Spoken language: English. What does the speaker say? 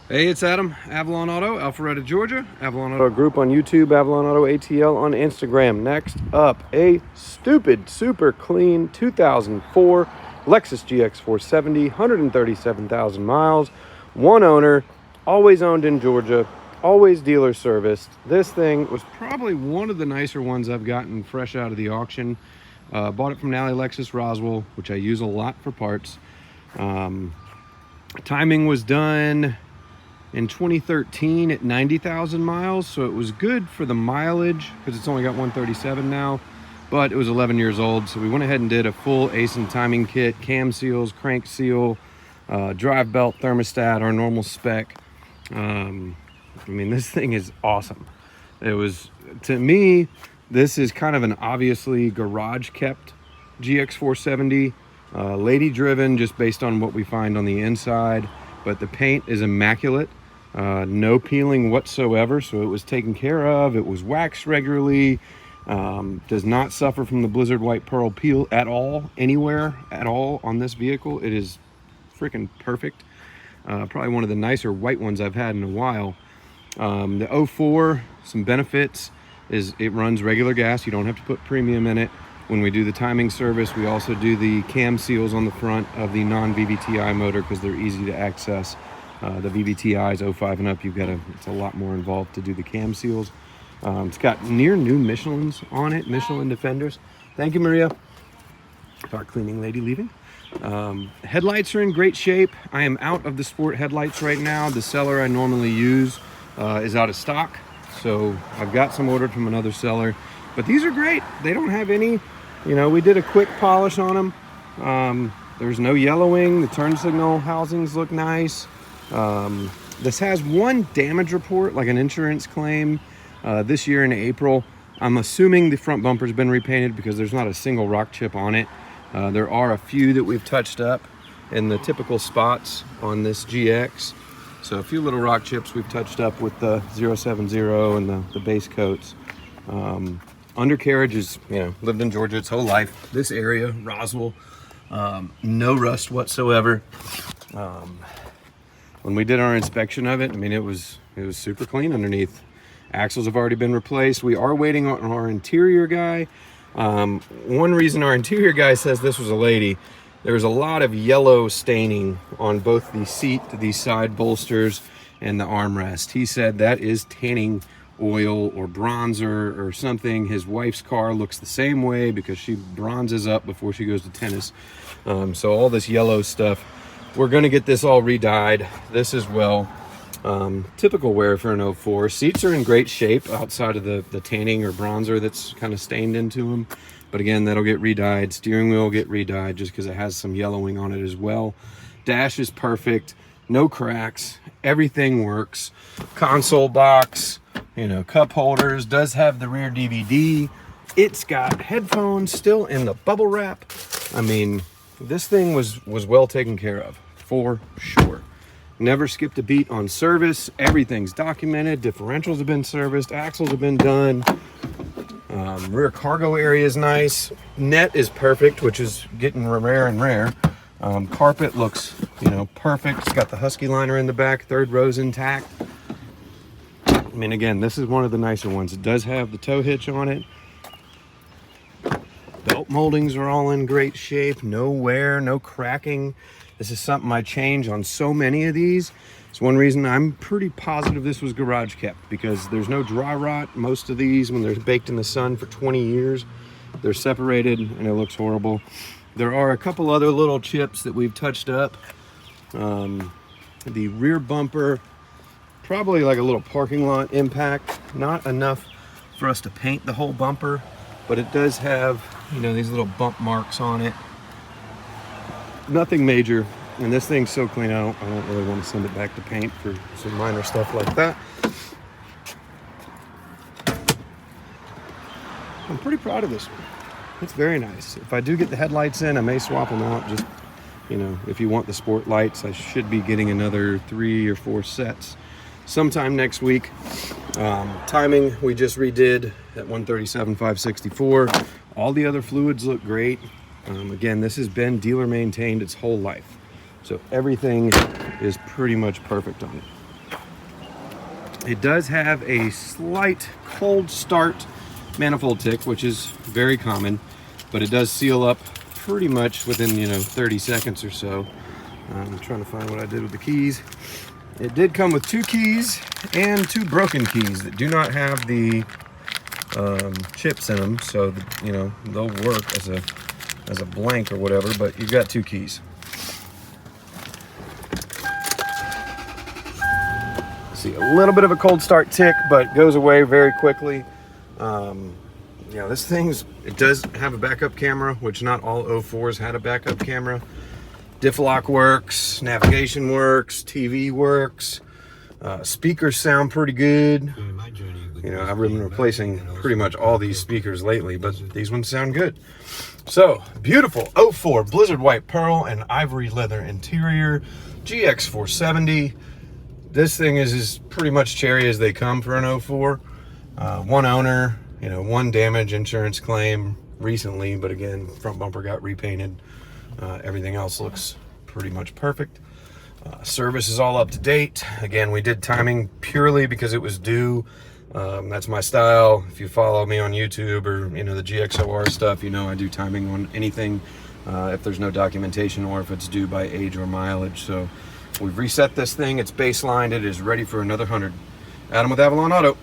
Hey, it's Adam, Avalon Auto, Alpharetta, Georgia. Avalon Auto Group on YouTube, Avalon Auto ATL on Instagram. Next up, a stupid, super clean 2004 Lexus GX470, 137,000 miles, one owner, always owned in Georgia, always dealer serviced. This thing was probably one of the nicer ones I've gotten fresh out of the auction. Bought it from Nally Lexus Roswell, which I use a lot for parts. Timing was done in 2013 at 90,000 miles, so it was good for the mileage because it's only got 137 now, but it was 11 years old, so we went ahead and did a full ace and timing kit, cam seals, crank seal, drive belt, thermostat, our normal spec. I mean, this thing is awesome. It was, to me, this is kind of an obviously garage kept GX470, lady driven just based on what we find on the inside, but the paint is immaculate. No peeling whatsoever, so it was taken care of. It was waxed regularly. Does not suffer from the blizzard white pearl peel at all, anywhere at all on this vehicle. It is freaking perfect. Probably one of the nicer white ones I've had in a while. The 04, some benefits is it runs regular gas. You don't have to put premium in it. When we do the timing service, we also do the cam seals on the front of the non-VVTi motor because they're easy to access. The VVTi's 05 and up, it's a lot more involved to do the cam seals. It's got near new Michelins on it, Michelin Defenders. Thank you, Maria. Our cleaning lady leaving. Headlights are in great shape. I am out of the sport headlights right now. The seller I normally use is out of stock, so I've got some ordered from another seller. But these are great. They don't have any, we did a quick polish on them. There's no yellowing. The turn signal housings look nice. This has one damage report, like an insurance claim, this year in April. I'm assuming the front bumper's been repainted because there's not a single rock chip on it. There are a few that we've touched up in the typical spots on this GX. So a few little rock chips we've touched up with the 070 and the base coats. Undercarriage is, lived in Georgia its whole life. This area, Roswell, no rust whatsoever. When we did our inspection of it, it was super clean underneath. Axles have already been replaced. We are waiting on our interior guy. One reason our interior guy says this was a lady, there's a lot of yellow staining on both the seat, the side bolsters, and the armrest. He said that is tanning oil or bronzer or something. His wife's car looks the same way because she bronzes up before she goes to tennis. So all this yellow stuff, we're going to get this all re-dyed. This as well. Typical wear for an 04. Seats are in great shape outside of the tanning or bronzer that's kind of stained into them. But again, that'll get re-dyed. Steering wheel will get re-dyed just because it has some yellowing on it as well. Dash is perfect. No cracks. Everything works. Console box, cup holders. Does have the rear DVD. It's got headphones still in the bubble wrap. This thing was well taken care of, for sure. Never skipped a beat on service. Everything's documented. Differentials have been serviced. Axles have been done. Rear cargo area is nice. Net is perfect, which is getting rare and rare. Carpet looks, perfect. It's got the Husky liner in the back. Third row's intact. Again, this is one of the nicer ones. It does have the tow hitch on it. Belt moldings are all in great shape. No wear, no cracking. This is something I change on so many of these. It's one reason I'm pretty positive this was garage kept, because there's no dry rot. Most of these, when they're baked in the sun for 20 years, they're separated and it looks horrible. There are a couple other little chips that we've touched up. The rear bumper, probably like a little parking lot impact. Not enough for us to paint the whole bumper, but it does have, these little bump marks on it. Nothing major, and this thing's so clean I don't really want to send it back to paint for some minor stuff like that. I'm pretty proud of this one. It's very nice. If I do get the headlights in, I may swap them out. Just, if you want the sport lights, I should be getting another 3 or 4 sets sometime next week. Timing, we just redid at 137,564. All the other fluids look great. Again, this has been dealer maintained its whole life. So everything is pretty much perfect on it. It does have a slight cold start manifold tick, which is very common, but it does seal up pretty much within, you know, 30 seconds or so. I'm trying to find what I did with the keys. It did come with 2 keys and 2 broken keys that do not have the chips in them, so you know, they'll work as a blank or whatever, but you've got 2 keys. See, a little bit of a cold start tick, but goes away very quickly. You know, this it does have a backup camera, which not all 04s had a backup camera. Diff lock works, navigation works, TV works, speakers sound pretty good. You know, I've been replacing pretty much all these speakers lately, but these ones sound good. So, beautiful 04 Blizzard White Pearl and Ivory Leather interior, GX470. This thing is as pretty much cherry as they come for an 04. 1 owner, you know, 1 damage insurance claim recently, but again, front bumper got repainted. Everything else looks pretty much perfect. Service is all up to date. Again, we did timing purely because it was due. That's my style. If you follow me on YouTube or, you know, the GXOR stuff, you know I do timing on anything if there's no documentation or if it's due by age or mileage. So we've reset this thing. It's baselined. It is ready for another 100. Adam with Avalon Auto.